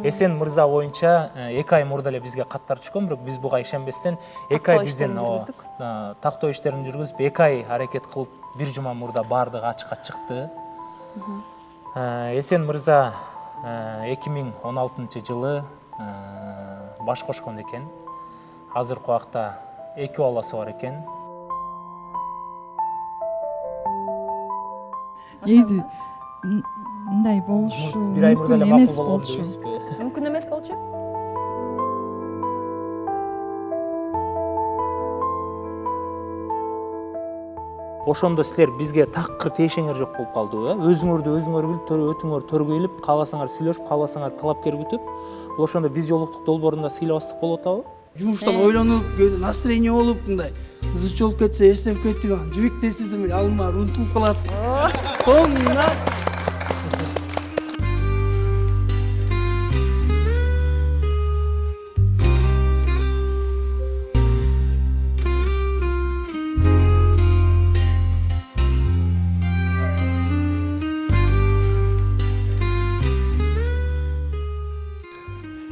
Эсен мырза боюнча 2 ай мурда эле бизге каттар түшкөн, бирок биз буга ишенбестен 2 ай бизден тактоо иштерин жүргүзүп 2 ай аракет кылып, бир жума мурда баардыгы ачыкка чыкты. Эсен мырза 2016-жылы баш кошкон экен. Азыркы убакта 2 баласы бар экен. Негизи мындай болушу мүмкүн эмес болчу. Мүмкүн эмес болчу? Ошондо силер бизге такыр тиешеңер жок болуп калдыбы, өзүңөрдү өзүңөр билип, өтүңөр төргө илип, кааласаңар сүйлөшүп, кааласаңар талапкер күтүп, бул ошондо биз жолуктук долбоорунда сыйлабастык болуп атабы? Жумуштан ойлонуп, настроение болуп, мындай кызыч болуп кетсе, эстеп кетип, жибек тестесем эле алынмаар унутулуп калат. Соңунда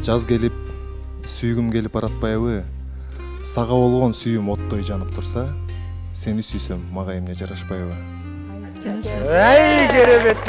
жаз келип, сүйгүм келип баратпайбы? Сага болгон сүйүм оттой жанып турса, сени сүйсөм мага эмне жарашпайбы? Ай, керемет.